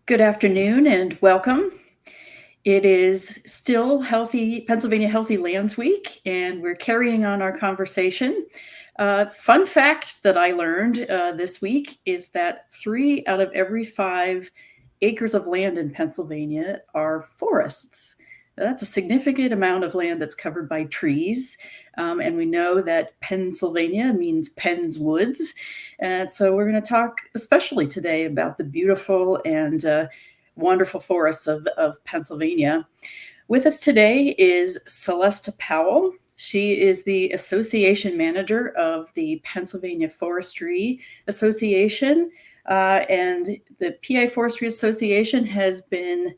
Good afternoon and welcome. It is still Pennsylvania Healthy Lands Week, and we're carrying on our conversation. Fun fact that I learned this week is that 3 out of every 5 acres of land in Pennsylvania are forests. That's a significant amount of land that's covered by trees. And we know that Pennsylvania means Penn's Woods. And so we're going to talk especially today about the beautiful and wonderful forests of Pennsylvania. With us today is Celesta Powell. She is the Association Manager of the Pennsylvania Forestry Association. And the PA Forestry Association has been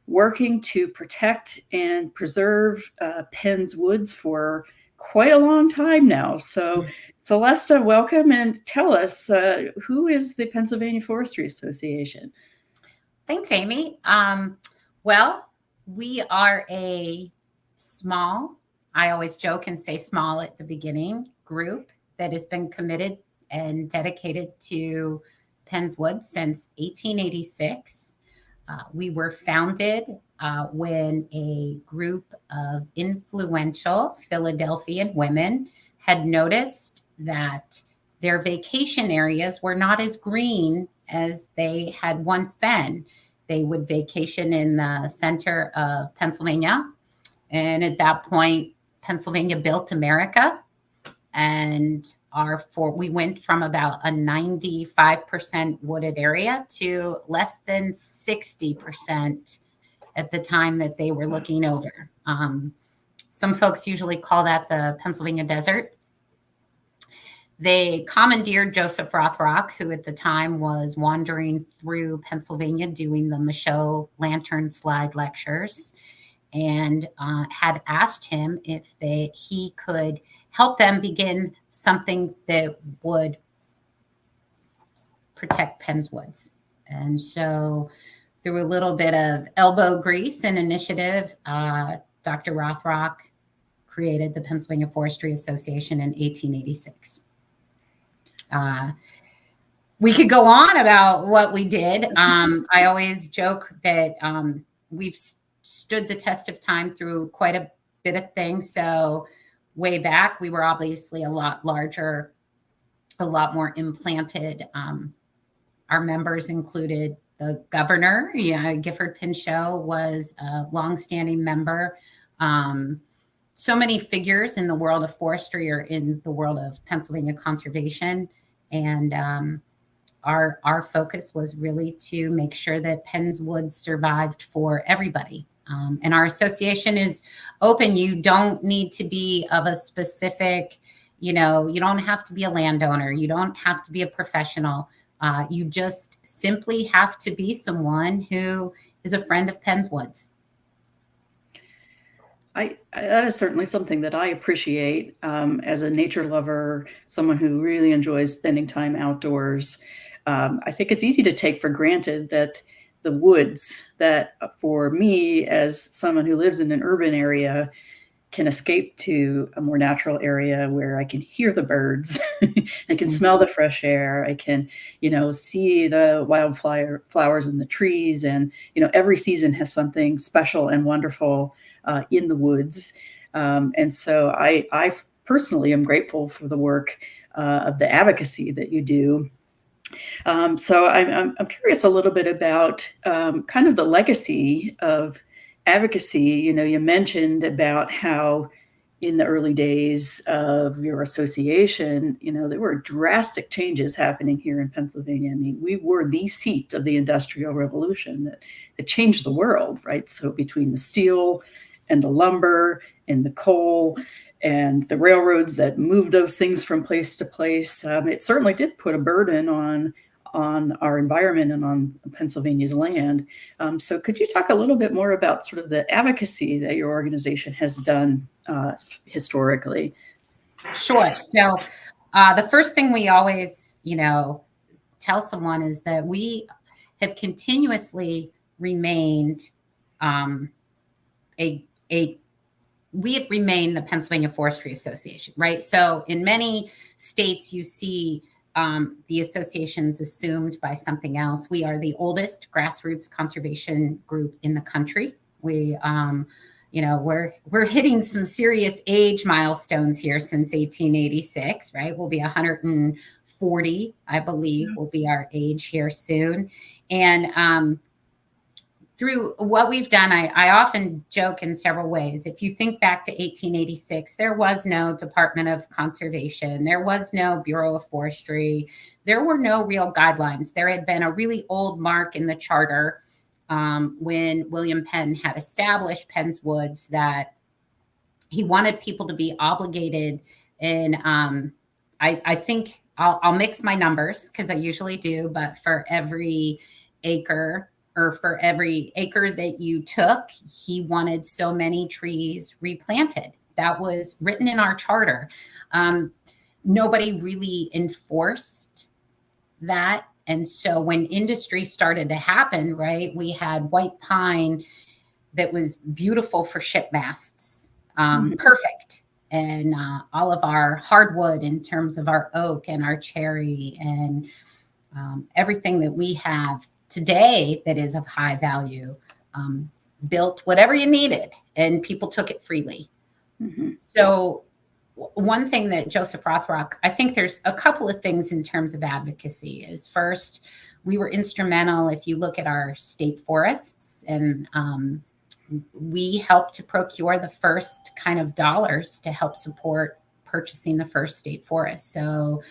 working to protect and preserve Penn's Woods for quite a long time now. So, Celesta, welcome, and tell us who is the Pennsylvania Forestry Association? Thanks, Amy. Well, we are a small, I always joke and say small at the beginning, group that has been committed and dedicated to Penn's Woods since 1886. We were founded when a group of influential Philadelphian women had noticed that their vacation areas were not as green as they had once been. They would vacation in the center of Pennsylvania. And at that point, Pennsylvania built America. And we went from about a 95% wooded area to less than 60% at the time that they were looking over. Some folks usually call that the Pennsylvania desert. They commandeered Joseph Rothrock, who at the time was wandering through Pennsylvania doing the Michaud Lantern Slide lectures, and had asked him if he could help them begin something that would protect Penn's Woods. And so through a little bit of elbow grease and initiative, Dr. Rothrock created the Pennsylvania Forestry Association in 1886. We could go on about what we did. I always joke that we've stood the test of time through quite a bit of things. So way back, we were obviously a lot larger, a lot more implanted. Our members included the governor. Gifford Pinchot was a longstanding member. So many figures in the world of forestry or in the world of Pennsylvania conservation. And our focus was really to make sure that Penn's Woods survived for everybody. And our association is open. You don't need to be of a specific, you don't have to be a landowner. You don't have to be a professional. You just simply have to be someone who is a friend of Penn's Woods. That is certainly something that I appreciate as a nature lover, someone who really enjoys spending time outdoors. I think it's easy to take for granted that the woods, that for me as someone who lives in an urban area, can escape to a more natural area where I can hear the birds, I can smell the fresh air, I can, see the flowers in the trees, and every season has something special and wonderful in the woods. And so I personally am grateful for the work of the advocacy that you do. So I'm curious a little bit about kind of the legacy of advocacy. You mentioned about how in the early days of your association, there were drastic changes happening here in Pennsylvania. I mean, we were the seat of the Industrial Revolution that changed the world, right? So between the steel and the lumber and the coal and the railroads that moved those things from place to place, it certainly did put a burden on our environment and on Pennsylvania's land. So could you talk a little bit more about sort of the advocacy that your organization has done historically? Sure. So the first thing we always, tell someone is that we have continuously remained we have remained the Pennsylvania Forestry Association, right? So in many states, you see the association's assumed by something else. We are the oldest grassroots conservation group in the country. We, we're hitting some serious age milestones here since 1886, right? We'll be 140, I believe, will be our age here soon. And through what we've done, I often joke in several ways. If you think back to 1886, there was no Department of Conservation. There was no Bureau of Forestry. There were no real guidelines. There had been a really old mark in the charter when William Penn had established Penn's Woods that he wanted people to be obligated in, I think I'll mix my numbers because I usually do, but for every acre or for every acre that you took, he wanted so many trees replanted. That was written in our charter. Nobody really enforced that. And so when industry started to happen, right, we had white pine that was beautiful for ship masts, perfect. And all of our hardwood in terms of our oak and our cherry and everything that we have today that is of high value, built whatever you needed, and people took it freely. So one thing that Joseph Rothrock, I think there's a couple of things in terms of advocacy is first, we were instrumental. If you look at our state forests, and we helped to procure the first kind of dollars to help support purchasing the first state forest. So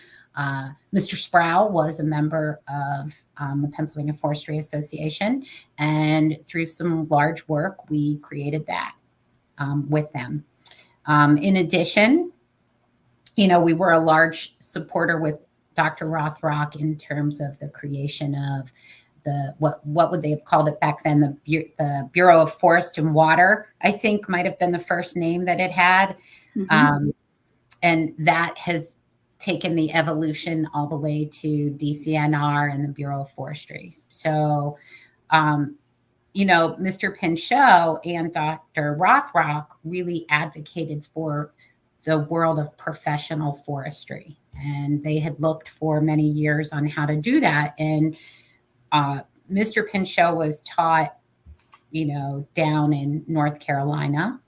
Mr. Sproul was a member of the Pennsylvania Forestry Association, and through some large work, we created that with them. In addition, we were a large supporter with Dr. Rothrock in terms of the creation of what would they have called it back then? The Bureau of Forest and Water, I think might have been the first name that it had. And that has taken the evolution all the way to DCNR and the Bureau of Forestry. So, Mr. Pinchot and Dr. Rothrock really advocated for the world of professional forestry. And they had looked for many years on how to do that. And Mr. Pinchot was taught, down in North Carolina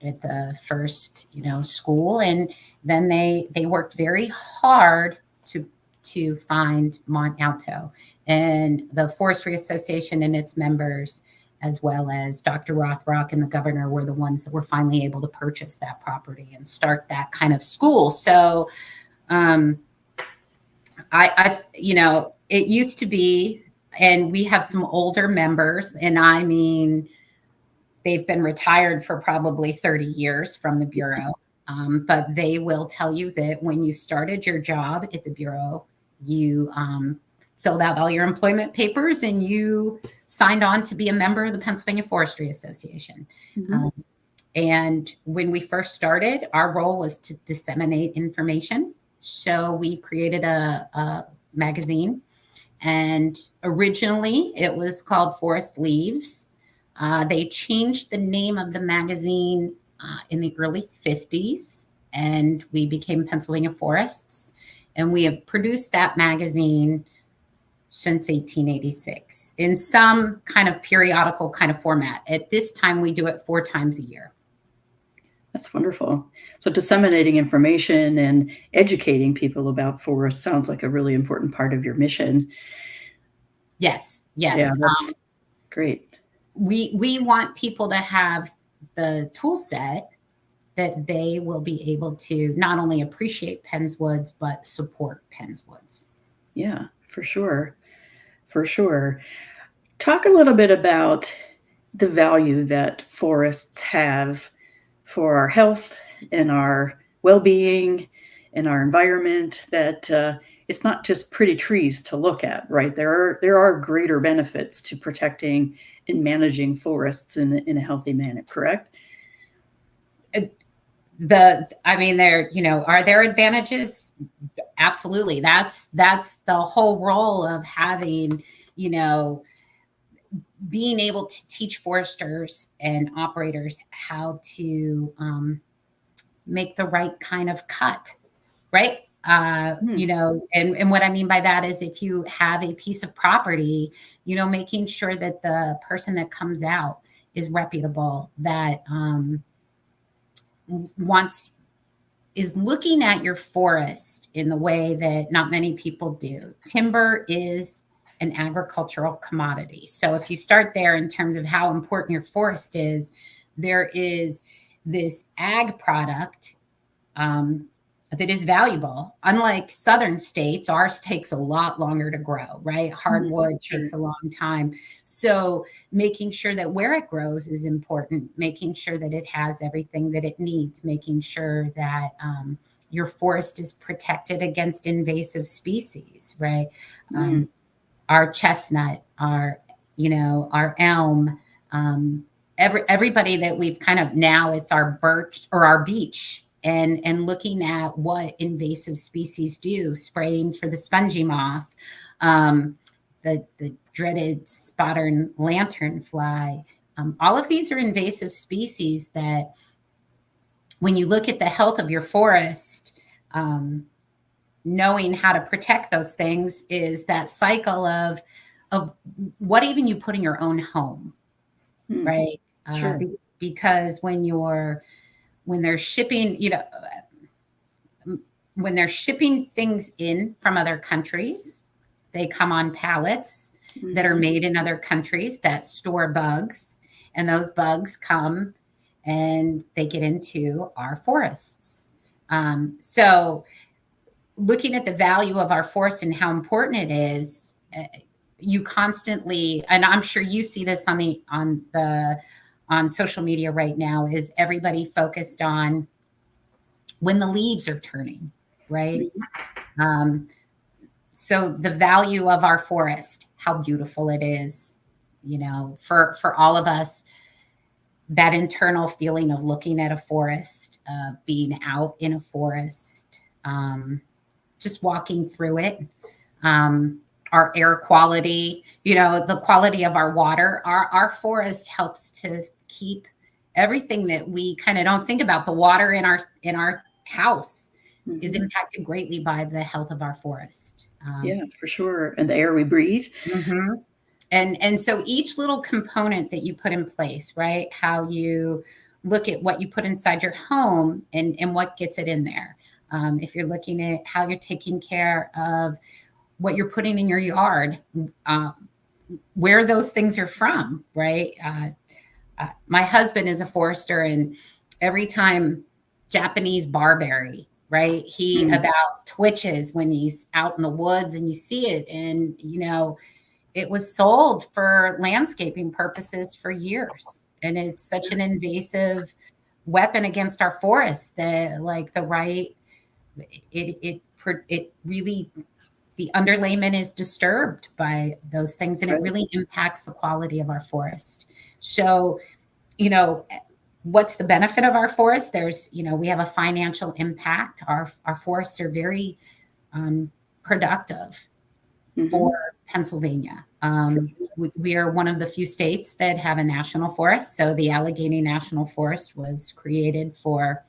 at the first, school. And then they worked very hard to find Mont Alto, and the Forestry Association and its members, as well as Dr. Rothrock and the governor, were the ones that were finally able to purchase that property and start that kind of school. So it used to be, and we have some older members, and I mean, they've been retired for probably 30 years from the Bureau. But they will tell you that when you started your job at the Bureau, you filled out all your employment papers and you signed on to be a member of the Pennsylvania Forestry Association. And when we first started, our role was to disseminate information. So we created a magazine, and originally it was called Forest Leaves. They changed the name of the magazine in the early 50s, and we became Pennsylvania Forests. And we have produced that magazine since 1886 in some kind of periodical kind of format. At this time, we do it 4 times a year. That's wonderful. So disseminating information and educating people about forests sounds like a really important part of your mission. Yes. Yeah, that's great. We want people to have the tool set that they will be able to not only appreciate Penn's Woods, but support Penn's Woods. Yeah, for sure. For sure. Talk a little bit about the value that forests have for our health and our well-being and our environment, that it's not just pretty trees to look at, right? There are greater benefits to protecting and managing forests in a healthy manner, correct? Are there advantages? Absolutely. That's the whole role of having, being able to teach foresters and operators how to make the right kind of cut, right? Hmm. And what I mean by that is if you have a piece of property, making sure that the person that comes out is reputable, that wants is looking at your forest in the way that not many people do. Timber is an agricultural commodity. So if you start there in terms of how important your forest is, there is this ag product that is valuable. Unlike southern states, ours takes a lot longer to grow, right? Hardwood Sure. takes a long time. So making sure that where it grows is important, making sure that it has everything that it needs, making sure that your forest is protected against invasive species, right? Mm. Our chestnut, our elm, everybody that we've kind of, now it's our birch or our beech, and looking at what invasive species do, spraying for the spongy moth, the dreaded spotted lanternfly. All of these are invasive species that when you look at the health of your forest, knowing how to protect those things is that cycle of what even you put in your own home, Mm. right? Sure. Because when they're shipping, when they're shipping things in from other countries, they come on pallets that are Mhm. made in other countries that store bugs, and those bugs come and they get into our forests. So looking at the value of our forest and how important it is, you constantly, and I'm sure you see this on social media right now, is everybody focused on when the leaves are turning, right? Mhm. Um, so the value of our forest, how beautiful it is, for all of us, that internal feeling of looking at a forest, of being out in a forest, just walking through it. Um, our air quality, the quality of our water, our forest helps to keep everything that we kind of don't think about. The water in our house is Mhm. impacted greatly by the health of our forest. Yeah, for sure. And the air we breathe. Mhm. And so each little component that you put in place, right? How you look at what you put inside your home and what gets it in there. If you're looking at how you're taking care of what you're putting in your yard, uh, where those things are from, right? My husband is a forester, and every time Japanese barberry, right? He Mm. about twitches when he's out in the woods and you see it. And, it was sold for landscaping purposes for years. And it's such an invasive weapon against our forests that, like, it really, the underlayment is disturbed by those things, and it Right. really impacts the quality of our forest. So, you know, what's the benefit of our forest? We have a financial impact. Our forests are very productive for Mhm. Pennsylvania. For We are one of the few states that have a national forest. So the Allegheny National Forest was created for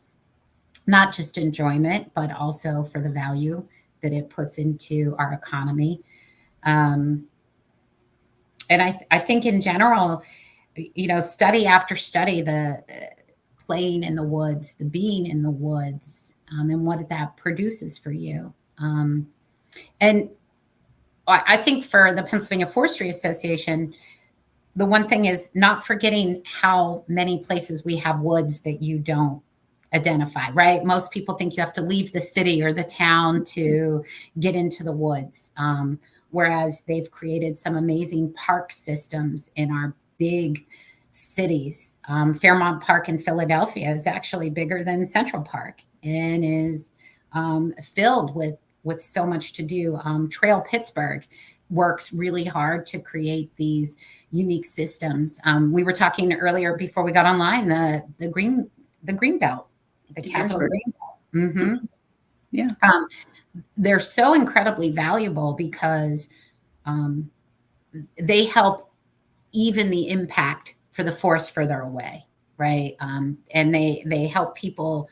not just enjoyment, but also for the value that it puts into our economy. Um, and I think in general, study after study, the playing in the woods, the being in the woods, and what that produces for you. And I think for the Pennsylvania Forestry Association, the one thing is not forgetting how many places we have woods that you don't identify, right? Most people think you have to leave the city or the town to get into the woods. Whereas they've created some amazing park systems in our big cities. Fairmount Park in Philadelphia is actually bigger than Central Park and is filled with so much to do. Trail Pittsburgh works really hard to create these unique systems. We were talking earlier before we got online, the green belt, the Capitol Harrisburg. Green Belt. Mhm. Yeah. They're so incredibly valuable because um, they help even the impact for the forest further away, right? And they help people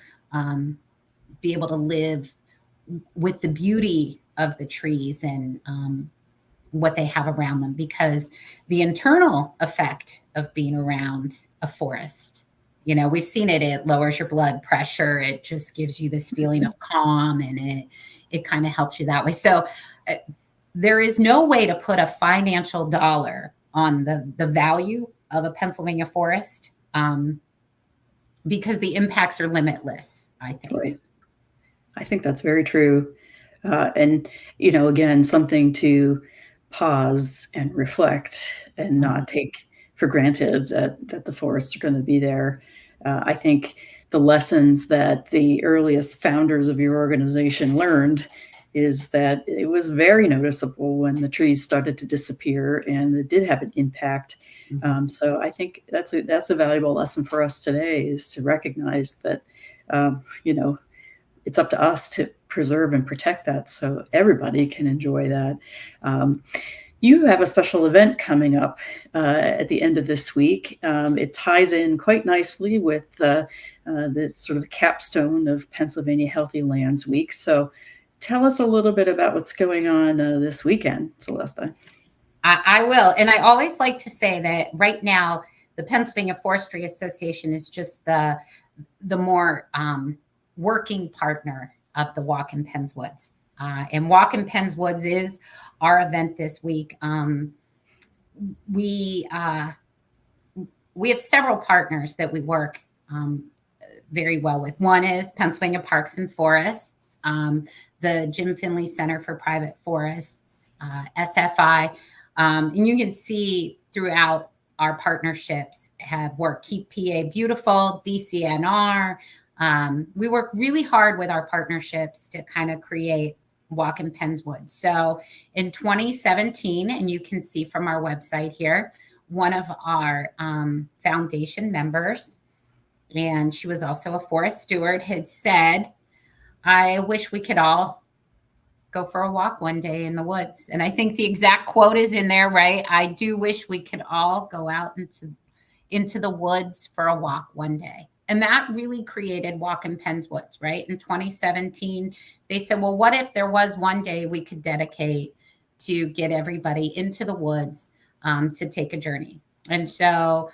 be able to live with the beauty of the trees and what they have around them, because the internal effect of being around a forest, we've seen it, it lowers your blood pressure. It just gives you this feeling of calm, and it kind of helps you that way. So there is no way to put a financial dollar on the value of a Pennsylvania forest, because the impacts are limitless, I think. Right. I think that's very true. And, again, something to pause and reflect and not take for granted that the forests are going to be there. I think the lessons that the earliest founders of your organization learned is that it was very noticeable when the trees started to disappear, and it did have an impact. So I think that's a valuable lesson for us today, is to recognize that, it's up to us to preserve and protect that so everybody can enjoy that. You have a special event coming up at the end of this week. It ties in quite nicely with the sort of capstone of Pennsylvania Healthy Lands Week. So tell us a little bit about what's going on this weekend, Celesta. I will. And I always like to say that right now, the Pennsylvania Forestry Association is just the more working partner of the Walk in Penn's Woods. And Walk in Penn's Woods is our event this week. We have several partners that we work very well with. One is Pennsylvania Parks and Forests, the Jim Finley Center for Private Forests, SFI. And you can see throughout our partnerships have worked. Keep PA Beautiful, DCNR. We work really hard with our partnerships to kind of create Walk in Penn's Woods. So in 2017, and you can see from our website here, one of our foundation members, and she was also a forest steward, had said, I wish we could all go for a walk one day in the woods. And I think the exact quote is in there, right? I do wish we could all go out into the woods for a walk one day. And that really created Walk in Penn's Woods, right? In 2017, they said, well, what if there was one day we could dedicate to get everybody into the woods to take a journey? And so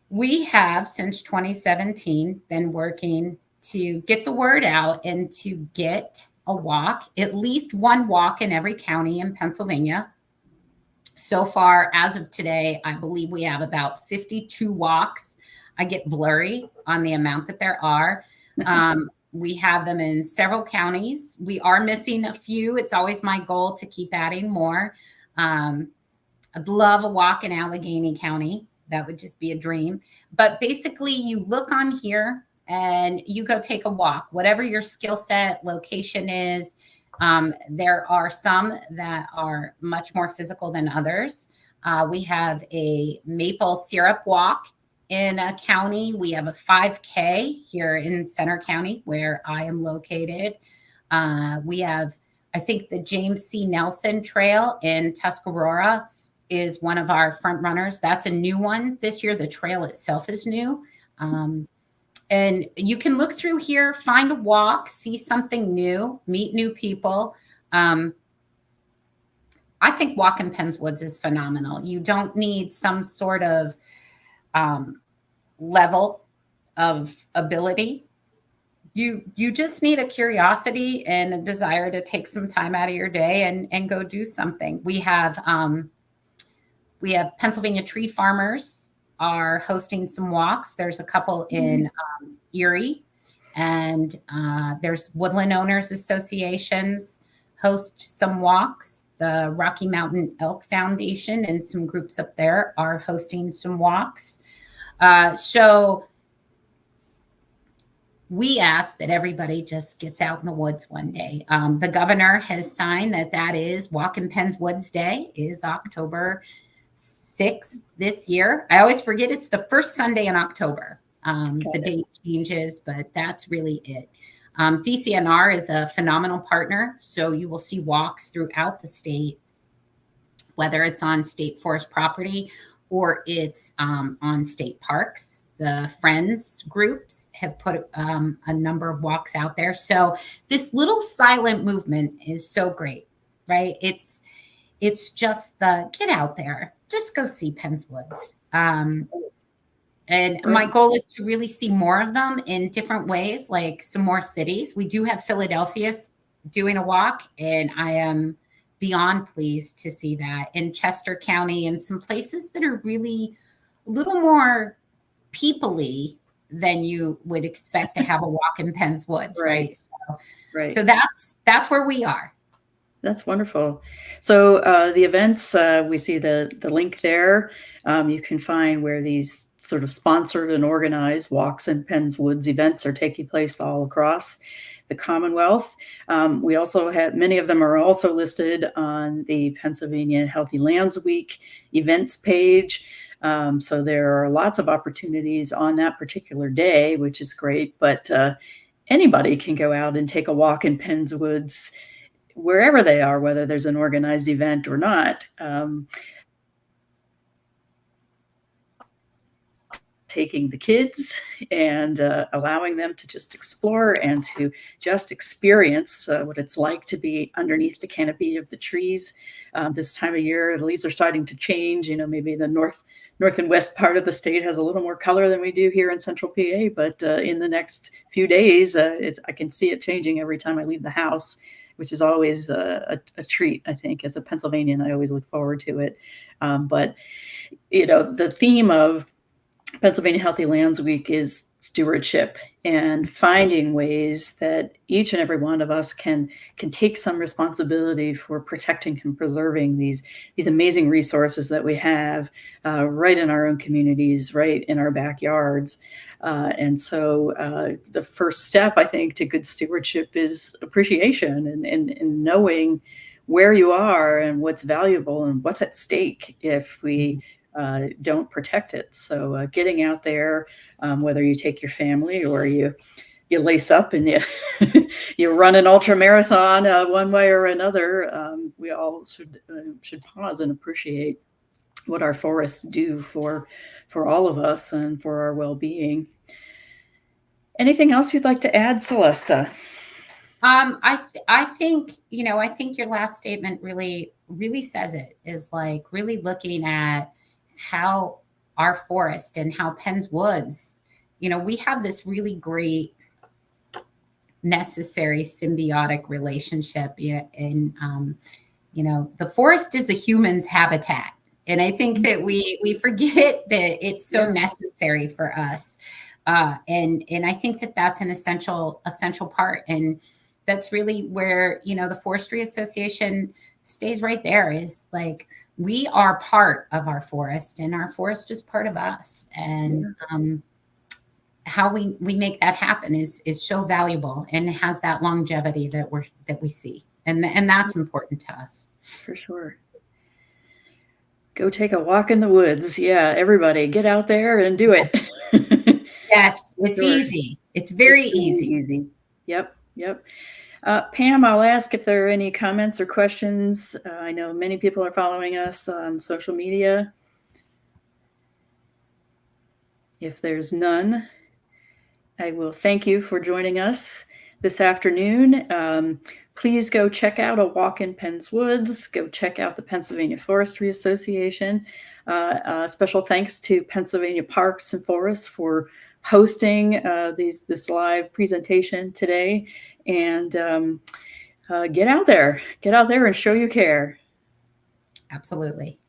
we have, since 2017, been working to get the word out and to get a walk, at least one walk in every county in Pennsylvania. So far, as of today, I believe we have about 52 walks. I get blurry on the amount that there are. We have them in several counties. We are missing a few. It's always my goal to keep adding more. I'd love a walk in Allegheny County. That would just be a dream. But basically, you look on here and you go take a walk, whatever your skill set, location is. There are some that are much more physical than others. We have a maple syrup walk in a county. We have a 5K here in Center County, where I am located. We have, I think, the James C. Nelson Trail in Tuscarora is one of our front runners. That's a new one this year. The trail itself is new. And you can look through here, find a walk, see something new, meet new people. I think Walk in Penn's Woods is phenomenal. You don't need some sort of level of ability. You just need a curiosity and a desire to take some time out of your day and go do something. We have Pennsylvania Tree Farmers are hosting some walks. There's a couple in Erie, and there's Woodland Owners Associations host some walks. The Rocky Mountain Elk Foundation and some groups up there are hosting some walks. So we ask that everybody just gets out in the woods one day. The governor has signed that is Walk in Penn's Woods Day is October 6th this year. I always forget it's the first Sunday in October. The date changes, but that's really it. DCNR is a phenomenal partner. So you will see walks throughout the state, whether it's on state forest property or it's on state parks. The Friends groups have put a number of walks out there. So this little silent movement is so great, right? It's just the get out there, just go see Penn's Woods. And my goal is to really see more of them in different ways, like some more cities. We do have Philadelphia doing a walk, and I am beyond pleased to see that in Chester County and some places that are really a little more people-y than you would expect to have a walk in Penn's Woods, right? So that's where we are. That's wonderful. So the events, we see the link there. You can find where these sort of sponsored and organized walks in Penn's Woods events are taking place all across the Commonwealth. We also have, many of them are also listed on the Pennsylvania Healthy Lands Week events page. So there are lots of opportunities on that particular day, which is great, but anybody can go out and take a walk in Penn's Woods wherever they are, whether there's an organized event or not. Taking the kids and allowing them to just explore and to just experience what it's like to be underneath the canopy of the trees. This time of year, the leaves are starting to change. You know, maybe the north and west part of the state has a little more color than we do here in central PA, but in the next few days, I can see it changing every time I leave the house, which is always a treat, I think. As a Pennsylvanian, I always look forward to it. But, you know, the theme of Pennsylvania Healthy Lands Week is stewardship and finding ways that each and every one of us can take some responsibility for protecting and preserving these amazing resources that we have right in our own communities, right in our backyards. And so the first step, I think, to good stewardship is appreciation and knowing where you are and what's valuable and what's at stake if we don't protect it. So getting out there, whether you take your family or you lace up and you run an ultra marathon one way or another, we all should pause and appreciate what our forests do for all of us and for our well-being. Anything else you'd like to add, Celesta? I think, you know, I think your last statement really says it, is like really looking at how our forest and how Penn's Woods, you know, we have this really great necessary symbiotic relationship. And, you know, the forest is the human's habitat. And I think that we forget that it's so necessary for us. And I think that that's an essential part. And that's really where, you know, the Forestry Association stays right there, is like, we are part of our forest and our forest is part of us. And how we make that happen is so valuable and it has that longevity that we see. And that's important to us. For sure. Go take a walk in the woods. Yeah, everybody get out there and do it. Yes, it's easy. It's very easy. Yep. Pam, I'll ask if there are any comments or questions. I know many people are following us on social media. If there's none, I will thank you for joining us this afternoon. Please go check out A Walk in Penn's Woods. Go check out the Pennsylvania Forestry Association. Special thanks to Pennsylvania Parks and Forests for hosting this live presentation today. And get out there and show you care. Absolutely.